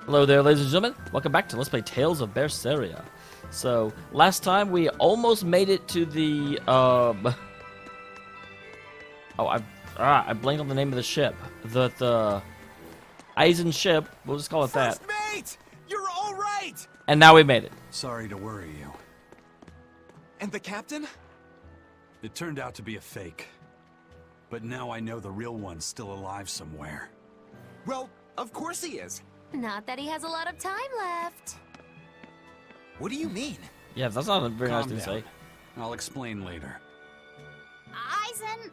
Hello there, ladies and gentlemen. Welcome back to Let's Play Tales of Berseria. So, last time we almost made it to the, Oh, I blanked on the name of the ship. The Eisen ship, we'll just call it that. First mate! You're all right! And now we made it. Sorry to worry you. And the captain? It turned out to be a fake. But now I know the real one's still alive somewhere. Well, of course he is. Not that he has a lot of time left. What do you mean? Yeah, that's not a very nice Calm thing to down. say. I'll explain later. Eisen,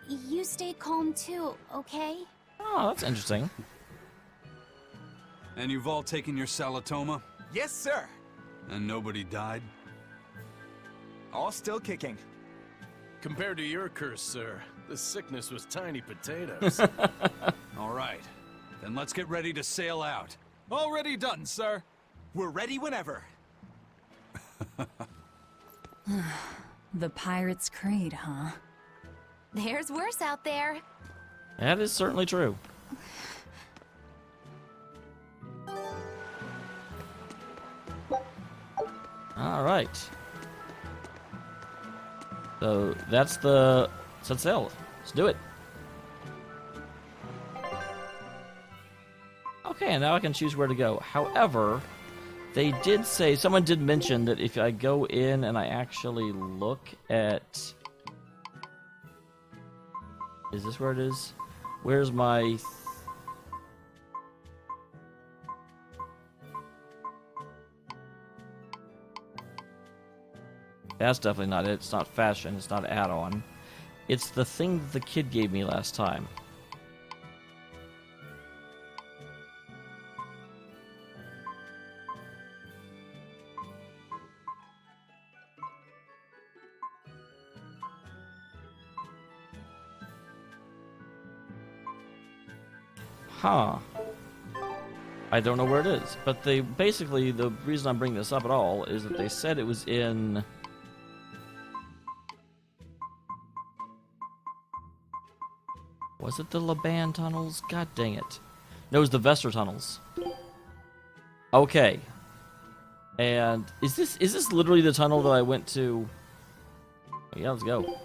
you stay calm too, okay? Oh, that's interesting. And you've all taken your Salatoma? Yes, sir. And nobody died? All still kicking. Compared to your curse, sir, this sickness was tiny potatoes. All right. Then let's get ready to sail out. Already done, sir. We're ready whenever. The Pirate's Creed, huh? There's worse out there. That is certainly true. All right. So that's the set sail. Let's do it. Okay, and now I can choose where to go. However, they did say, someone did mention that if I go in and I actually look at... Is this where it is? Where's my... That's definitely not it. It's not fashion. It's not add-on. It's the thing that the kid gave me last time. Huh. I don't know where it is, but they basically, the reason I'm bringing this up at all is that they said it was in... Was it the Laban tunnels? God dang it. No, it was the Vester tunnels. Okay. And is this literally the tunnel that I went to? Yeah, let's go.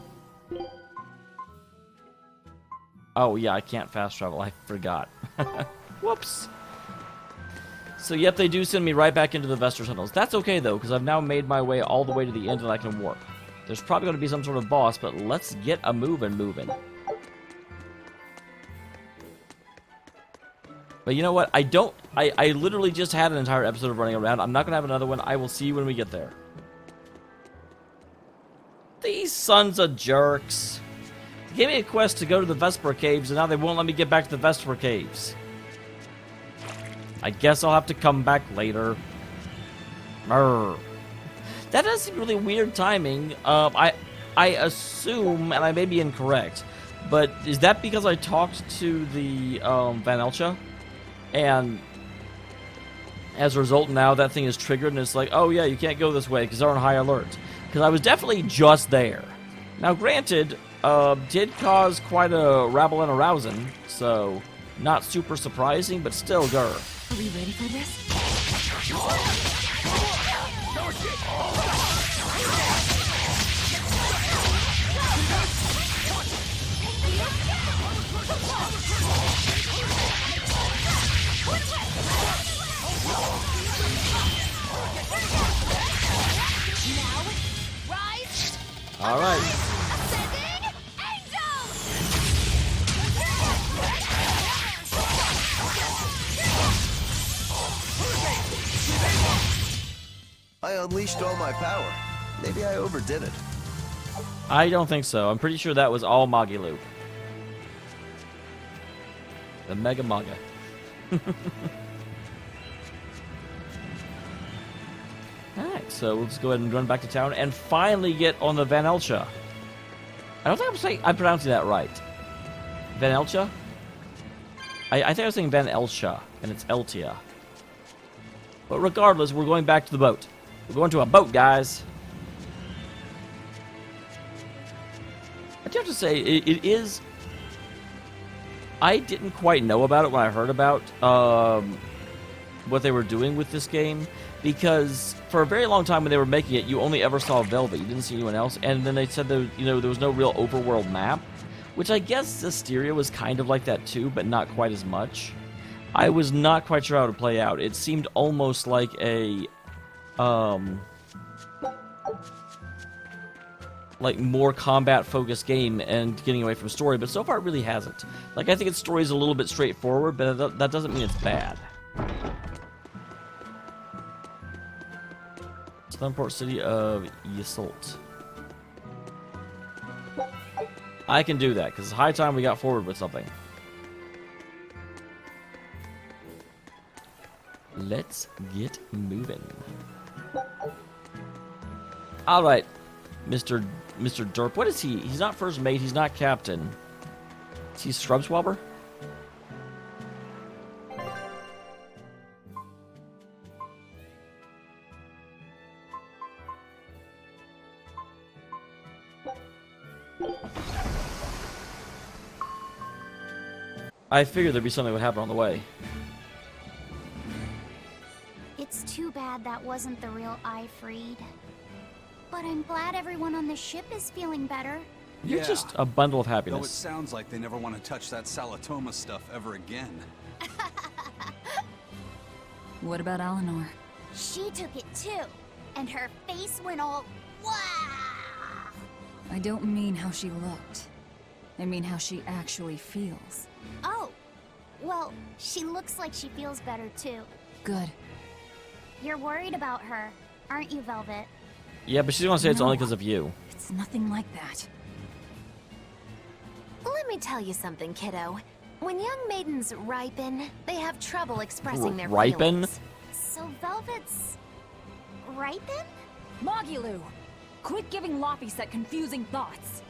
Oh, yeah, I can't fast travel. I forgot. Whoops. So, yep, they do send me right back into the Vester tunnels. That's okay, though, because I've now made my way all the way to the end and I can warp. There's probably going to be some sort of boss, but let's get a moving. But you know what? I literally just had an entire episode of running around. I'm not going to have another one. I will see you when we get there. These sons of jerks. They gave me a quest to go to the Vesper Caves, and now they won't let me get back to the Vesper Caves. I guess I'll have to come back later. Brr. That does seem really weird timing. I assume, and I may be incorrect, but is that because I talked to the Van Elcha? And as a result, now that thing is triggered, and it's like, oh yeah, you can't go this way because they're on high alert. Because I was definitely just there. Now, granted, did cause quite a rabble and a rousing, so not super surprising, but still, grr. Are we ready for this? All right. Ascending Angel! I unleashed all my power. Maybe I overdid it. I don't think so. I'm pretty sure that was all Magilu. The Mega Maga. Alright, so we'll just go ahead and run back to town and finally get on the Van Elcha. I don't think I'm pronouncing that right. Van Elcha? I think I was saying Van Elcha, and it's Eltia. But regardless, we're going back to the boat. We're going to a boat, guys. I do have to say, it is I didn't quite know about it when I heard about what they were doing with this game, because for a very long time when they were making it, you only ever saw Velvet. You didn't see anyone else, and then they said there was no real overworld map, which I guess Zestiria was kind of like that too, but not quite as much. I was not quite sure how to play out. It seemed almost like a like more combat-focused game and getting away from story, but so far it really hasn't. Like, I think its story is a little bit straightforward, but that doesn't mean it's bad. Southern port city of Yasult. I can do that, because it's high time we got forward with something. Let's get moving. Alright, Mr. Derp. What is he? He's not first mate, he's not captain. Is he Scrub Swabber? I figured there'd be something that would happen on the way. It's too bad that wasn't the real Ifreed. But I'm glad everyone on the ship is feeling better. You're Yeah. just a bundle of Though it happiness. sounds like they never want to touch that Salatoma stuff ever again. What about Eleanor? She took it too. And her face went all, wow! I don't mean how she looked. I mean how she actually feels. Oh, well, she looks like she feels better too. Good. You're worried about her, aren't you, Velvet? Yeah, but she's gonna say it's No. only because of you. It's nothing like that. Let me tell you something, kiddo. When young maidens ripen, they have trouble expressing their Ripen? feelings. So Velvet's... ripen? Mogulu! Quit giving Laphi set confusing thoughts.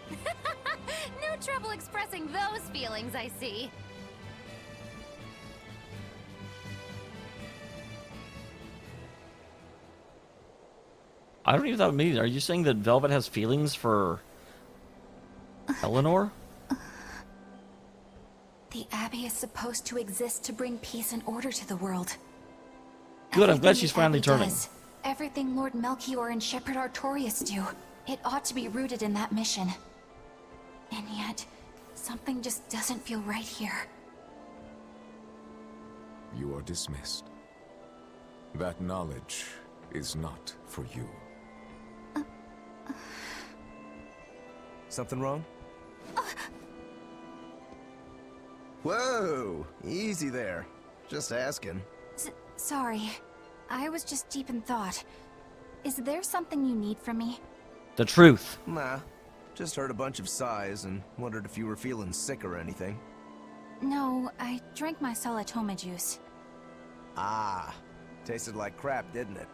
No trouble expressing those feelings, I see. I don't even know what that means. Are you saying that Velvet has feelings for Eleanor? The Abbey is supposed to exist to bring peace and order to the world. Good, I'm glad Everything she's the finally Abbey turning. does, everything Lord Melchior and Shepherd Artorias do, it ought to be rooted in that mission. And yet, something just doesn't feel right here. You are dismissed. That knowledge is not for you. Something wrong? Whoa! Easy there. Just asking. Sorry. I was just deep in thought. Is there something you need from me? The truth. Nah. Just heard a bunch of sighs and wondered if you were feeling sick or anything. No, I drank my Salatoma juice. Ah. Tasted like crap, didn't it?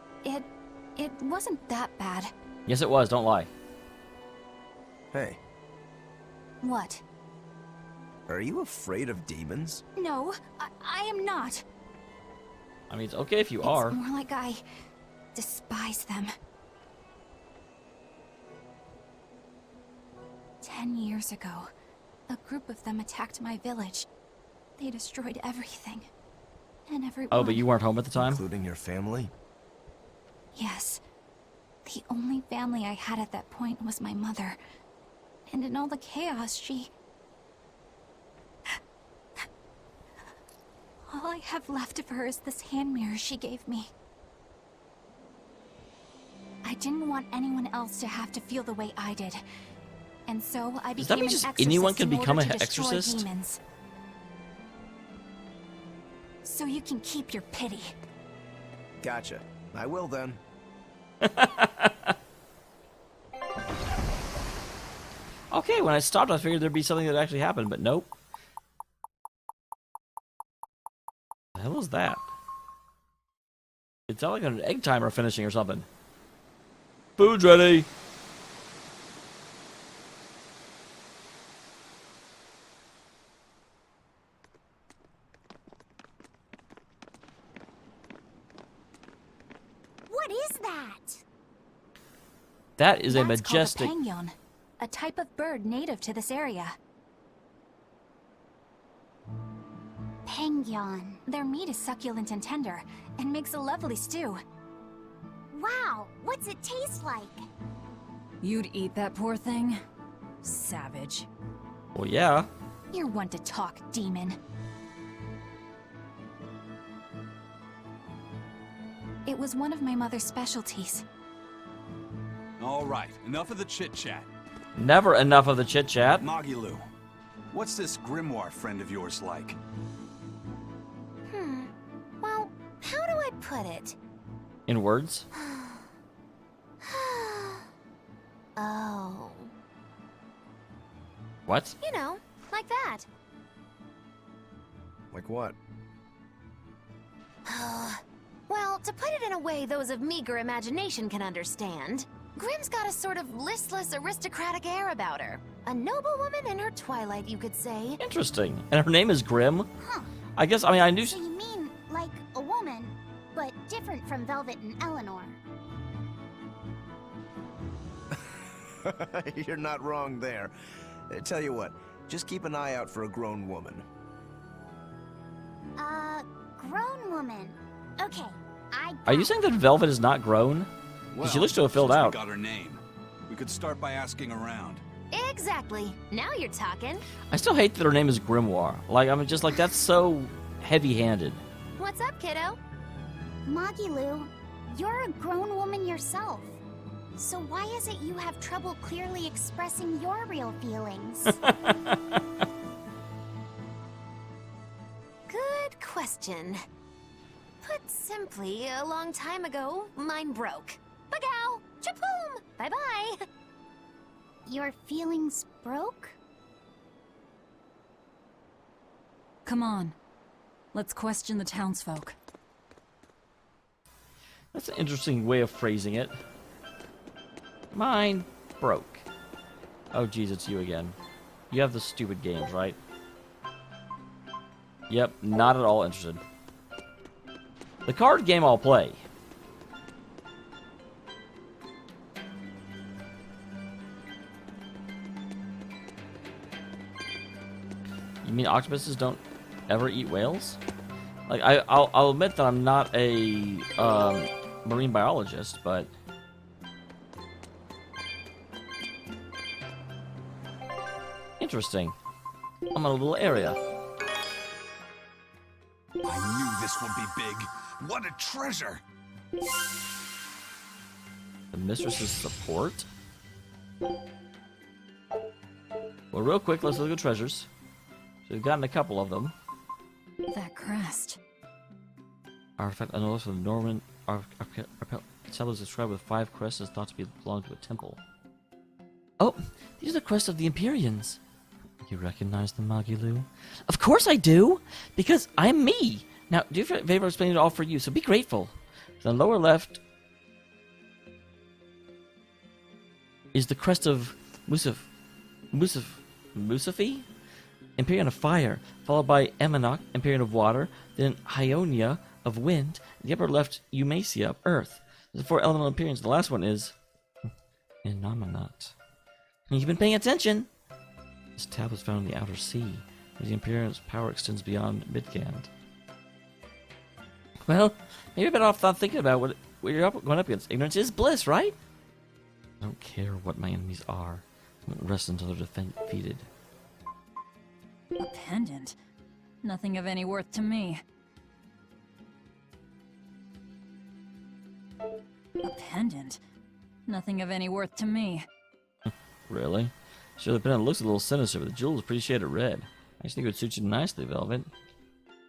It wasn't that bad. Yes, it was. Don't lie. Hey, What? are you afraid of demons? No, I am not. I mean, it's okay if you are. It's more like I despise them. 10 years ago, a group of them attacked my village. They destroyed everything. And everyone. Oh, but you weren't home at the time? Including your family? Yes. The only family I had at that point was my mother. And in all the chaos, she... All I have left of her is this hand mirror she gave me. I didn't want anyone else to have to feel the way I did. And so I Does that became mean an just exorcist anyone can in order become to an destroy exorcist? demons. So you can keep your pity. Gotcha. I will then. Okay, when I stopped, I figured there'd be something that actually happened, but nope. The hell is that? It's not like an egg timer finishing or something. Food's ready. What is that? That is a That's majestic... called a penguin, a type of bird native to this area. Gyeon. Their meat is succulent and tender, and makes a lovely stew. Wow, what's it taste like? You'd eat that poor thing? Savage. Well, yeah. You're one to talk, demon. It was one of my mother's specialties. All right, enough of the chit-chat. Never enough of the chit-chat. Magilu, what's this Grimoire friend of yours like? Well, how do I put it? In words? Oh. What? You know, like that. Like what? Well, to put it in a way those of meager imagination can understand, Grim's got a sort of listless, aristocratic air about her. A noble woman in her twilight, you could say. Interesting. And her name is Grim? Huh. I guess, I mean, I knew... So you mean like a woman, but different from Velvet and Eleanor? You're not wrong there. Tell you what, just keep an eye out for a grown woman. Grown woman. Okay, I Are you saying that Velvet is not grown? Because she looks to have filled since out. We got her name. We could start by asking around. Exactly. Now you're talking. I still hate that her name is Grimoire. Like, I'm just like, that's so heavy-handed. What's up, kiddo? Magilu, you're a grown woman yourself. So why is it you have trouble clearly expressing your real feelings? Good question. Put simply, a long time ago, mine broke. Bagow! Chapoom! Bye-bye! Your feelings broke? Come on. Let's question the townsfolk. That's an interesting way of phrasing it. Mine broke. Oh, geez, it's you again. You have the stupid games, right? Yep, not at all interested. The card game I'll play. You mean octopuses don't ever eat whales? Like, I'll admit that I'm not a marine biologist, but... Interesting. I'm in a little area. I knew this would be big. What a treasure! The mistress's support? Well, real quick, let's look at treasures. So we've gotten a couple of them. That crest. Artifact unearthed from the Norman settlers described with 5 crests is thought to belong to a temple. Oh, these are the crests of the Empyreans. You recognize them, Magilu? Of course I do, because I'm me. Now, do you a favor explaining it all for you, so be grateful. The lower left is the crest of Musafi, Empyrean of Fire, followed by Emanok, Empyrean of Water, then Hyonia of Wind, and the upper left, Eumacia of Earth. The 4 elemental Empyreans. The last one is Inamanat. You've been paying attention. This tab was found in the outer sea, where the Imperial's power extends beyond Midgand. Well, maybe I'm better off not thinking about what you're going up against. Ignorance is bliss, right? I don't care what my enemies are. I won't rest until they're defeated. A pendant? Nothing of any worth to me. A pendant? Nothing of any worth to me. Really? Sure, the pendant looks a little sinister, but the jewel is pretty shaded red. I just think it would suit you nicely, Velvet.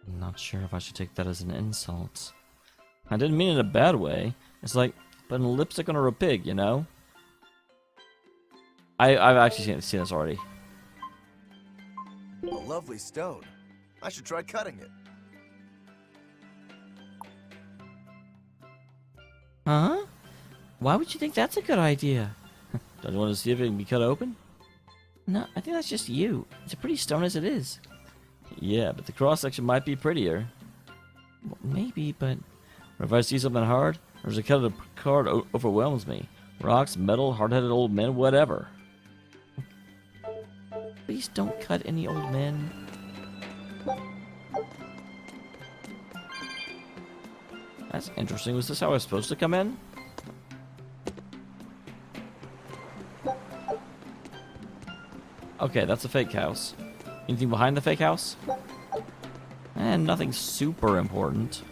I'm not sure if I should take that as an insult. I didn't mean it in a bad way. It's like putting lipstick on a raw pig, you know? I've actually seen this already. A lovely stone. I should try cutting it. Huh? Why would you think that's a good idea? Don't you want to see if it can be cut open? No, I think that's just you. It's a pretty stone as it is. Yeah, but the cross-section might be prettier. Well, maybe, but... if I see something hard, or if the cut of the card overwhelms me. Rocks, metal, hard-headed old men, whatever. Please don't cut any old men. That's interesting. Was this how I was supposed to come in? Okay, that's a fake house. Anything behind the fake house? And nothing super important.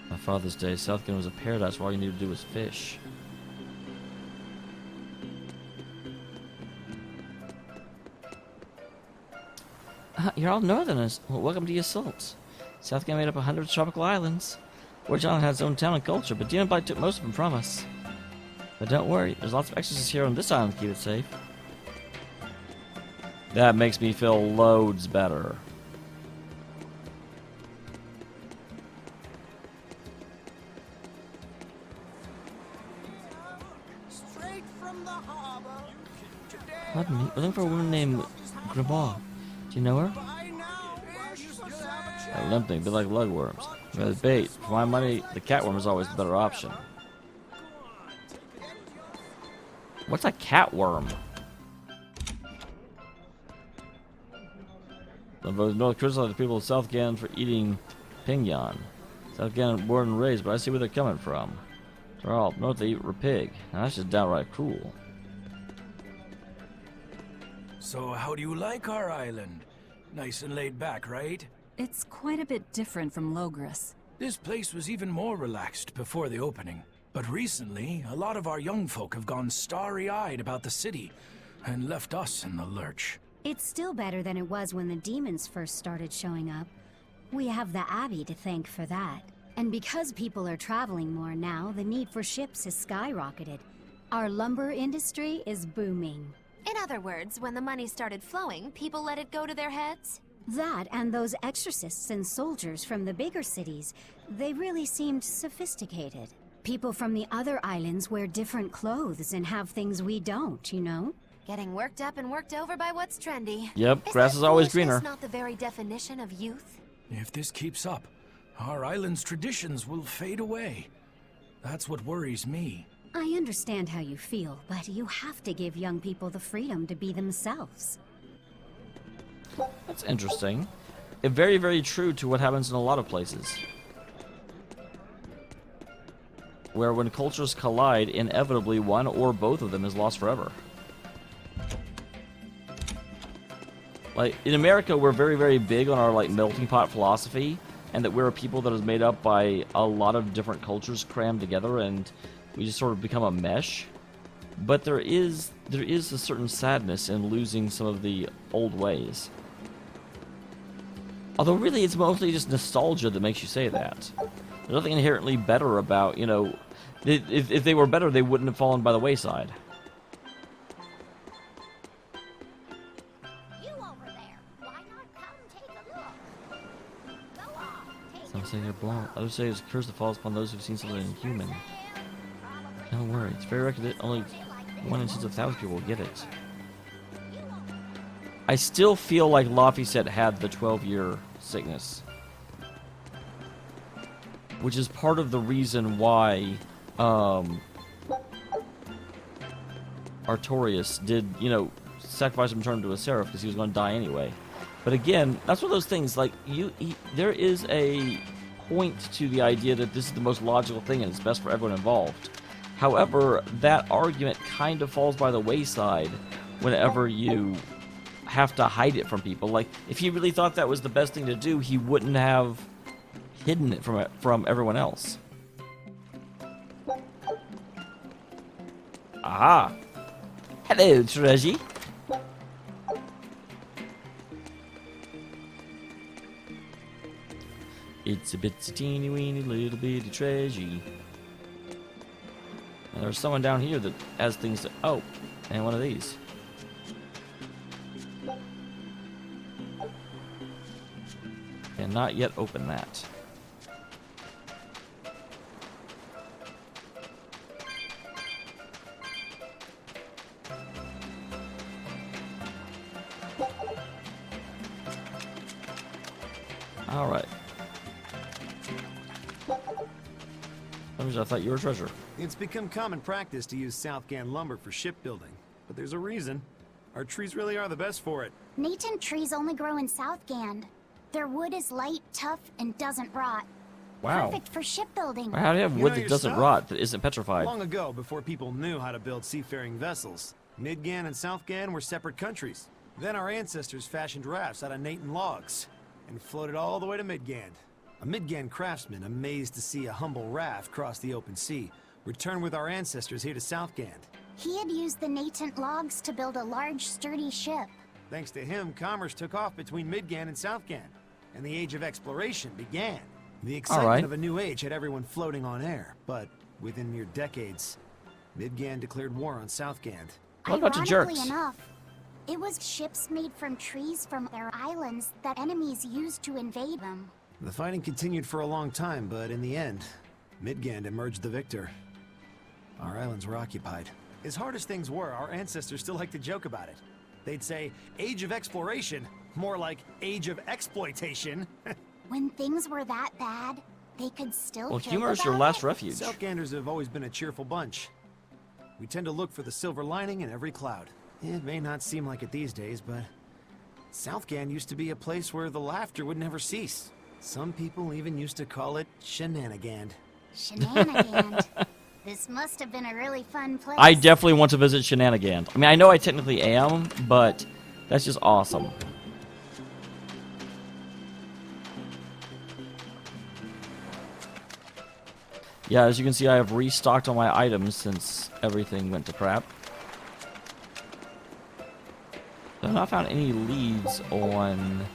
My Father's Day, Southgard was a paradise where all you needed to do was fish. You're all northerners. Well, welcome to your assaults. Southgard made up 100 tropical islands. Orange Island has its own town and culture, but Demon Blight took most of them from us. But don't worry, there's lots of exorcists here on this island to keep it safe. That makes me feel loads better. Straight from the harbor. Pardon me, we're looking for a woman named Grimorah. Do you know her? Limping, a bit like lugworms. With bait, for my money, the catworm is always the better option. What's a catworm? The North criticize the people of Southgard for eating pignon. Southgard born and raised, but I see where they're coming from. They're all up north, they eat pig. Now that's just downright cruel. So how do you like our island? Nice and laid back, right? It's quite a bit different from Logris. This place was even more relaxed before the opening. But recently, a lot of our young folk have gone starry-eyed about the city and left us in the lurch. It's still better than it was when the demons first started showing up. We have the Abbey to thank for that. And because people are traveling more now, the need for ships has skyrocketed. Our lumber industry is booming. In other words, when the money started flowing, people let it go to their heads? That and those exorcists and soldiers from the bigger cities, they really seemed sophisticated. People from the other islands wear different clothes and have things we don't, you know? Getting worked up and worked over by what's trendy. Yep, grass is always greener. Is not the very definition of youth? If this keeps up, our island's traditions will fade away. That's what worries me. I understand how you feel, but you have to give young people the freedom to be themselves. That's interesting. Very, very true to what happens in a lot of places. Where when cultures collide, inevitably one or both of them is lost forever. Like, in America, we're very, very big on our, like, melting pot philosophy, and that we're a people that is made up by a lot of different cultures crammed together, and we just sort of become a mesh. But there is a certain sadness in losing some of the old ways. Although really it's mostly just nostalgia that makes you say that. There's nothing inherently better about, you know, if they were better they wouldn't have fallen by the wayside. You over there, why not come take a look? Go on, Some say they're blind, others say it's a curse that falls upon those who've seen something inhuman. Don't worry, it's very rare that only 1 in 6,000 people will get it. I still feel like Laphi said had the 12-year sickness. Which is part of the reason why Artorias did, you know, sacrifice him and turn him into a seraph because he was going to die anyway. But again, that's one of those things, like, there is a point to the idea that this is the most logical thing and it's best for everyone involved. However, that argument kind of falls by the wayside whenever you have to hide it from people. Like, if he really thought that was the best thing to do, he wouldn't have hidden it from everyone else. Aha! Hello, Treasure. It's a bitsy teeny weeny little bitty treasure. And there's someone down here that has things to... Oh, and one of these. And not yet open that. Alright. I thought you were a treasure. It's become common practice to use Southgard lumber for shipbuilding. but there's a reason. Our trees really are the best for it. Natant trees only grow in Southgard. Their wood is light, tough, and doesn't rot. Wow. Perfect for shipbuilding. How do you have You wood know that your doesn't stuff. rot, that isn't petrified? Long ago, before people knew how to build seafaring vessels, Midgard and Southgard were separate countries. Then our ancestors fashioned rafts out of Natant logs and floated all the way to Midgard. A Midgard craftsman, amazed to see a humble raft cross the open sea, returned with our ancestors here to Southgard. He had used the Natant logs to build a large, sturdy ship. Thanks to him, commerce took off between Midgard and Southgard, and the age of exploration began. The excitement of a new age had everyone floating on air, but within mere decades, Midgard declared war on Southgard. What about the Ironically jerks? enough, it was ships made from trees from their islands that enemies used to invade them. The fighting continued for a long time, but in the end, Midgard emerged the victor. Our islands were occupied. As hard as things were, our ancestors still liked to joke about it. They'd say, age of exploration, more like age of exploitation. When things were that bad, they could still Well, joke humor is your about last it. refuge. Southganders have always been a cheerful bunch. We tend to look for the silver lining in every cloud. It may not seem like it these days, but Southgard used to be a place where the laughter would never cease. Some people even used to call it Shenanigand. Shenanigans. This must have been a really fun place. I definitely want to visit Shenanigans. I mean, I know I technically am, but that's just awesome. Yeah, as you can see, I have restocked all my items since everything went to crap. I've not found any leads on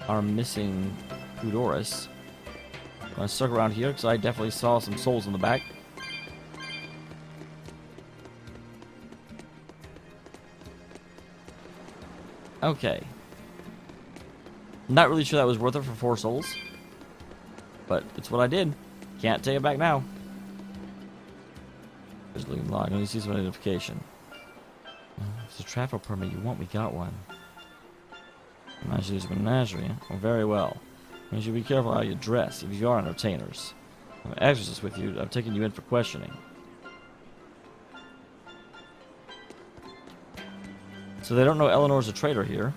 our missing Pudoris. I'm gonna circle around here because I definitely saw some souls in the back. Okay. Not really sure that was worth it for 4 souls. But it's what I did. Can't take it back now. There's a log. Let me see some identification. It's a travel permit you want, we got one. Menageries menagerie. Well, very well. You should be careful how you dress if you are entertainers. I'm an exorcist with you. I'm taking you in for questioning. So they don't know Eleanor's a traitor here.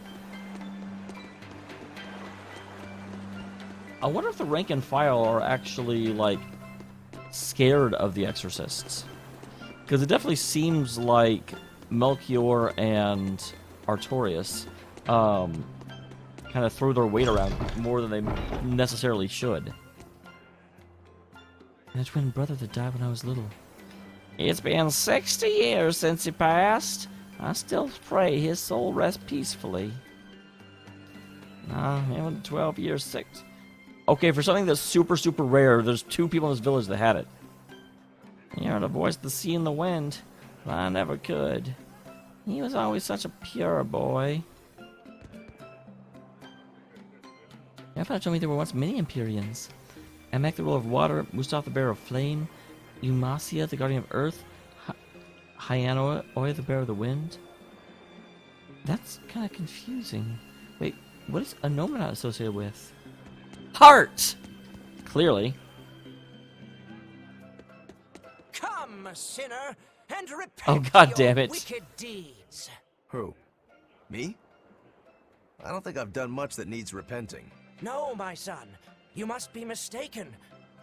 I wonder if the rank and file are actually, like, scared of the exorcists. Because it definitely seems like Melchior and Artorias kind of throw their weight around more than they necessarily should. My twin brother that died when I was little. It's been 60 years since he passed. I still pray his soul rest peacefully. Nah, man, 12 years, 6. Okay, for something that's super, super rare, there's 2 people in this village that had it. You heard a voice of the sea and the wind, but I never could. He was always such a pure boy. Grandfather told me there were once many Empyreans. Amak, the ruler of water, Mustaf, the bearer of flame, Eumacia, the guardian of earth, Hyanoa, the bearer of the wind. That's kind of confusing. Wait, what is Anomenat associated with? Heart! Clearly. Come, sinner, and repent Oh, God your damn it. wicked deeds. Who? Me? I don't think I've done much that needs repenting. No, my son, you must be mistaken,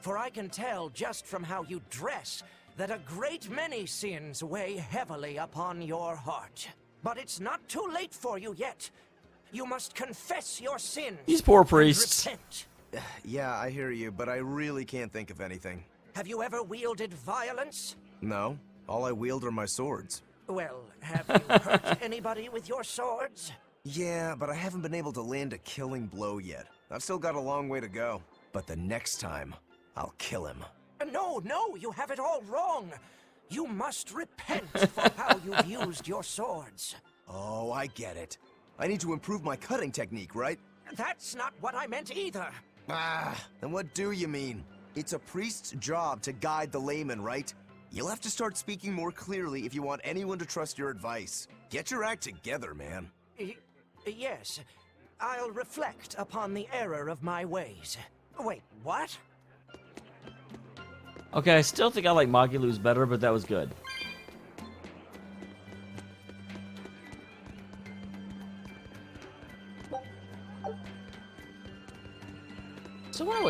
for I can tell just from how you dress that a great many sins weigh heavily upon your heart. But it's not too late for you yet. You must confess your sins. These poor and priests. repent. Yeah, I hear you, but I really can't think of anything. Have you ever wielded violence? No, all I wield are my swords. Well, have you hurt anybody with your swords? Yeah, but I haven't been able to land a killing blow yet. I've still got a long way to go. But the next time, I'll kill him. No, you have it all wrong. You must repent for how you've used your swords. Oh, I get it. I need to improve my cutting technique, right? That's not what I meant either. Ah, then what do you mean? It's a priest's job to guide the layman, right? You'll have to start speaking more clearly if you want anyone to trust your advice. Get your act together, man. Yes, I'll reflect upon the error of my ways. Wait, what? Okay, I still think I like Magilu's better, but that was good.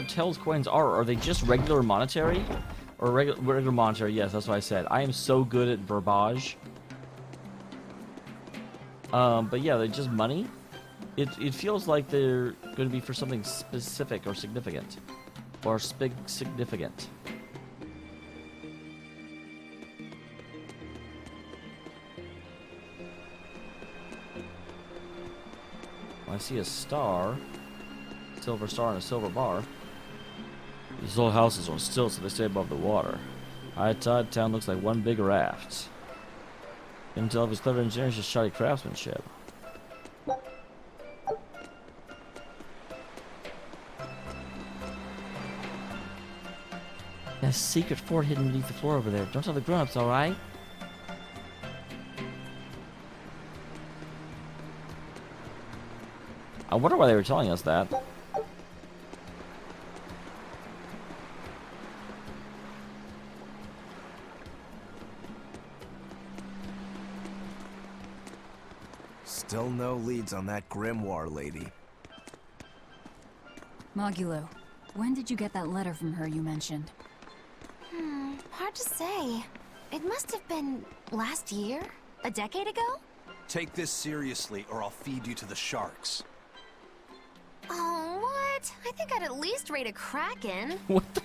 what Tell's coins are. Are they just regular monetary? Or regular monetary, yes, that's what I said. I am so good at verbiage. But yeah, they're just money. It feels like they're going to be for something specific or significant. Or significant. I see a star. Silver star and a silver bar. These old houses are still so they stay above the water. High tide town looks like one big raft. Couldn't tell if it's clever engineering or just shoddy craftsmanship. There's a secret fort hidden beneath the floor over there. Don't tell the grown-ups, alright? I wonder why they were telling us that. Still no leads on that Grimoire lady. Mogulo, when did you get that letter from her you mentioned? Hard to say. It must have been last year? A decade ago? Take this seriously, or I'll feed you to the sharks. Oh, what? I think I'd at least rate a kraken. What the?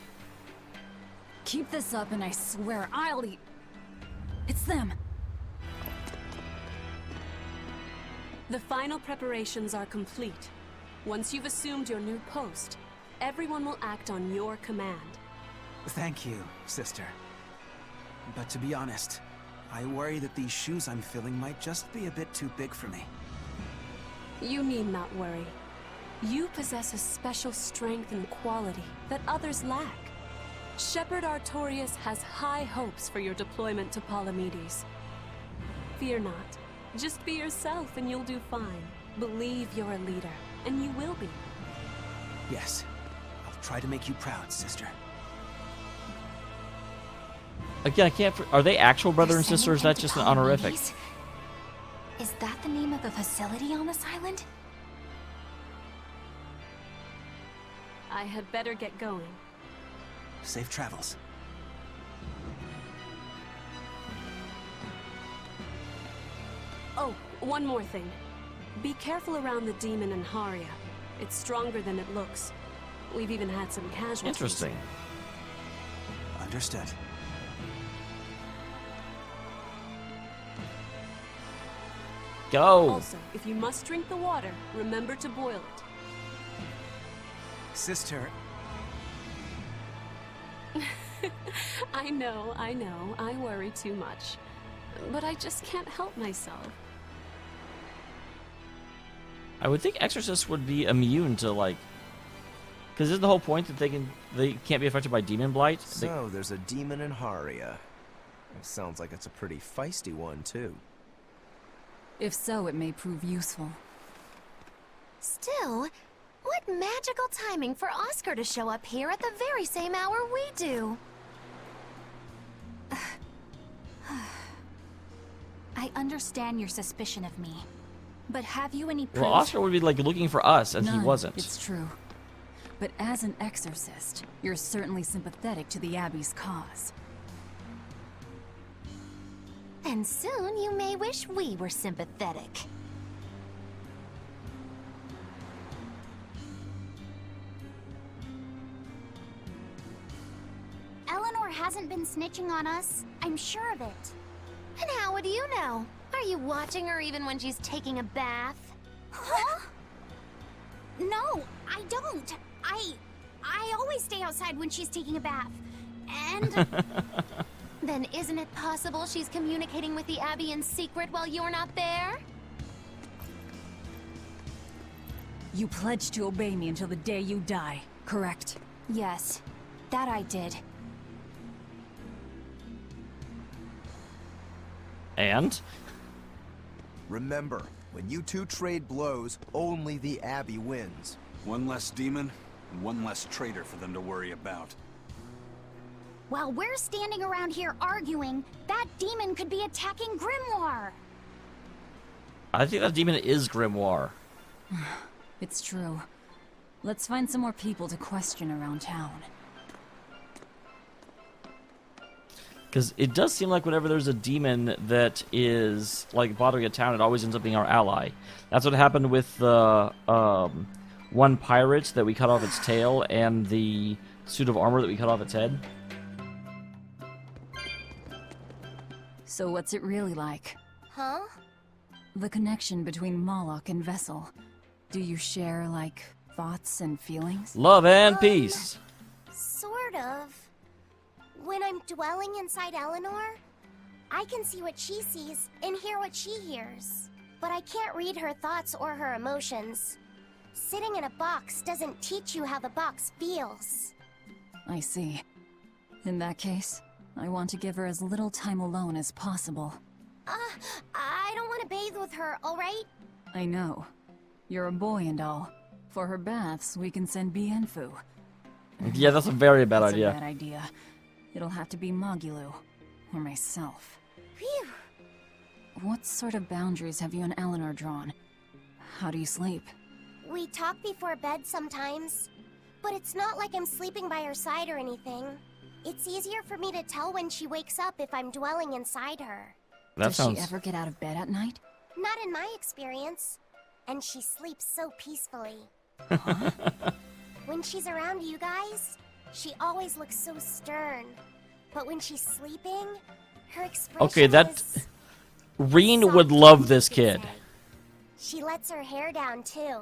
Keep this up and I swear I'll eat... It's them! The final preparations are complete. Once you've assumed your new post, everyone will act on your command. Thank you, sister. But to be honest, I worry that these shoes I'm filling might just be a bit too big for me. You need not worry. You possess a special strength and quality that others lack. Shepherd Artorias has high hopes for your deployment to Palamedes. Fear not. Just be yourself and you'll do fine. Believe you're a leader, and you will be. Yes. I'll try to make you proud, sister. Again, I can't... Are they actual brother and sister, or is that just an honorific? Is that the name of a facility on this island? I had better get going. Safe travels. Oh, one more thing. Be careful around the demon in Haria. It's stronger than it looks. We've even had some casualties. Interesting. Understood. Go! Also, if you must drink the water, remember to boil it. Sister... I know, I worry too much. But I just can't help myself. I would think exorcists would be immune to, like... Because isn't the whole point that they can't be affected by demon blight? So, there's a demon in Haria. It sounds like it's a pretty feisty one, too. If so, it may prove useful. Still, what magical timing for Oscar to show up here at the very same hour we do. I understand your suspicion of me, but have you any proof? Well, Oscar would be, like, looking for us, and None, he wasn't. It's true. But as an exorcist, you're certainly sympathetic to the Abbey's cause. And soon you may wish we were sympathetic. Eleanor hasn't been snitching on us. I'm sure of it. And how would you know? Are you watching her even when she's taking a bath? Huh? No, I don't. I always stay outside when she's taking a bath. And... Then isn't it possible she's communicating with the Abbey in secret while you're not there? You pledged to obey me until the day you die, correct? Yes, that I did. And? Remember, when you two trade blows, only the Abbey wins. One less demon, and one less traitor for them to worry about. While we're standing around here arguing, that demon could be attacking Grimoire. I think that demon is Grimoire. It's true. Let's find some more people to question around town. Because it does seem like whenever there's a demon that is like bothering a town, it always ends up being our ally. That's what happened with the one pirate that we cut off its tail and the suit of armor that we cut off its head. So what's it really like? Huh? The connection between Moloch and Vessel. Do you share, like, thoughts and feelings? Love and peace. Sort of. When I'm dwelling inside Eleanor, I can see what she sees and hear what she hears. But I can't read her thoughts or her emotions. Sitting in a box doesn't teach you how the box feels. I see. In that case, I want to give her as little time alone as possible. I don't want to bathe with her, alright? I know. You're a boy and all. For her baths, we can send Bienfu. Yeah, that's a very bad That's idea. a bad idea. It'll have to be Magulu, or myself. Phew. What sort of boundaries have you and Eleanor drawn? How do you sleep? We talk before bed sometimes, but it's not like I'm sleeping by her side or anything. It's easier for me to tell when she wakes up if I'm dwelling inside her. Does she ever get out of bed at night? Not in my experience. And she sleeps so peacefully. When she's around you guys, she always looks so stern. But when she's sleeping, her expression Okay, that... is... Reen would love this kid. She lets her hair down, too.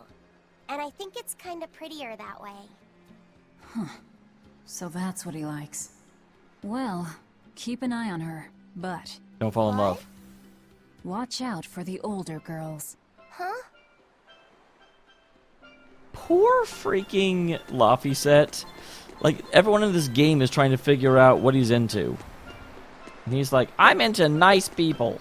And I think it's kind of prettier that way. Huh. So that's what he likes. Well, keep an eye on her, but... Don't fall in love. Watch out for the older girls. Huh? Poor freaking Laphi set. Like, everyone in this game is trying to figure out what he's into. And he's like, I'm into nice people.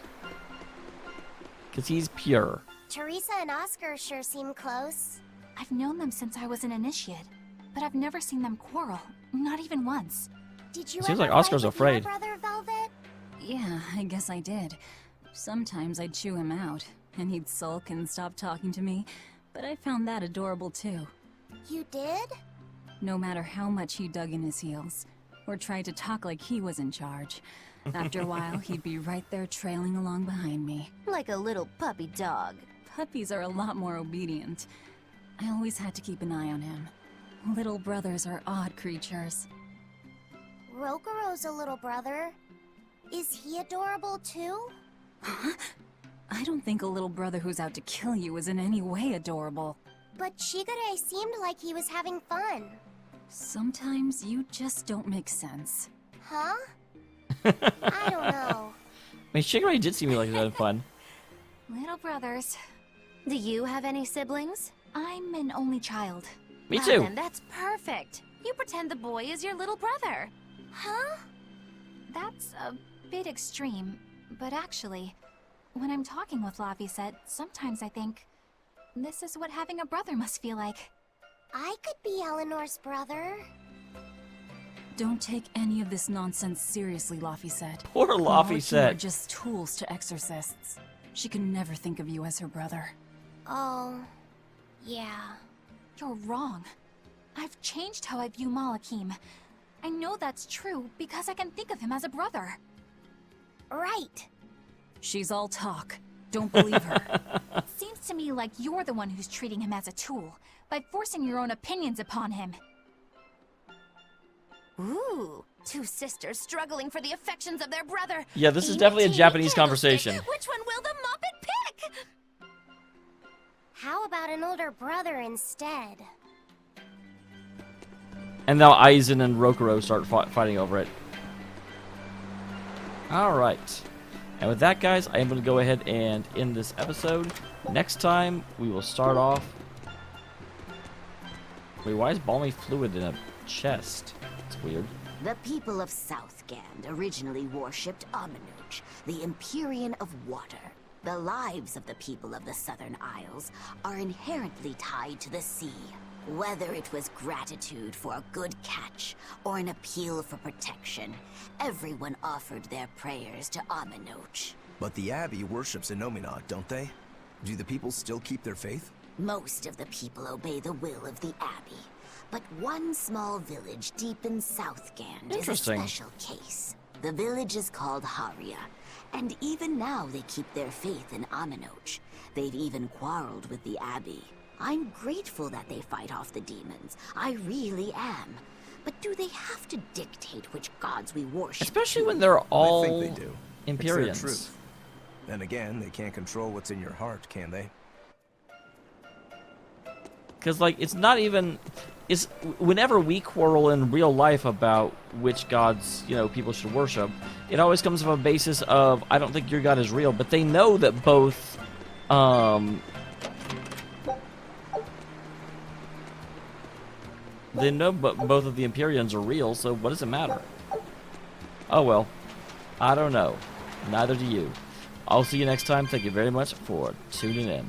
Because he's pure. Teresa and Oscar sure seem close. I've known them since I was an initiate, but I've never seen them quarrel, not even once. Did you Seems ever like Oscar's fight with afraid. your brother, Velvet? Yeah, I guess I did. Sometimes I'd chew him out, and he'd sulk and stop talking to me, but I found that adorable too. You did? No matter how much he dug in his heels, or tried to talk like he was in charge, after a while he'd be right there trailing along behind me. Like a little puppy dog. Puppies are a lot more obedient. I always had to keep an eye on him. Little brothers are odd creatures. Rokuro's a little brother. Is he adorable too? Huh? I don't think a little brother who's out to kill you is in any way adorable. But Shigure seemed like he was having fun. Sometimes you just don't make sense. Huh? I don't know. I mean, Shigure did seem like he was having fun. Little brothers. Do you have any siblings? I'm an only child. Me Well, too. then that's perfect. You pretend the boy is your little brother. Huh? That's a bit extreme, but actually, when I'm talking with Lavi, sometimes I think, this is what having a brother must feel like. I could be Eleanor's brother. Don't take any of this nonsense seriously, Laphi said. Poor Laphi You're said. just tools to exorcists. She can never think of you as her brother. Oh, yeah. You're wrong. I've changed how I view Malakim. I know that's true because I can think of him as a brother. Right. She's all talk. Don't believe her. It seems to me like you're the one who's treating him as a tool, by forcing your own opinions upon him. Ooh, two sisters struggling for the affections of their brother. Yeah, this is definitely a Japanese conversation. Which one will the Muppet pick? How about an older brother instead? And now Aizen and Rokuro start fighting over it. Alright. And with that, guys, I am going to go ahead and end this episode. Next time, we will start off... Wait, why is balmy fluid in a chest? It's weird. The people of Southgard originally worshipped Amanuch, the Empyrean of Water. The lives of the people of the Southern Isles are inherently tied to the sea. Whether it was gratitude for a good catch or an appeal for protection, everyone offered their prayers to Amanuch. But the Abbey worships Innominat, don't they? Do the people still keep their faith? Most of the people obey the will of the Abbey, but one small village deep in Southgard is a Interesting. special case. The village is called Haria, and even now they keep their faith in Aminoch. They've even quarreled with the Abbey. I'm grateful that they fight off the demons. I really am. But do they have to dictate which gods we worship? Especially when they're all I think they do. Empyreans. It's their truth. Then again, they can't control what's in your heart, can they? Because, like, it's not even... It's, whenever we quarrel in real life about which gods, you know, people should worship, it always comes from a basis of, I don't think your god is real, but they know that both, they know both of the Empyreans are real, so what does it matter? Oh well. I don't know. Neither do you. I'll see you next time. Thank you very much for tuning in.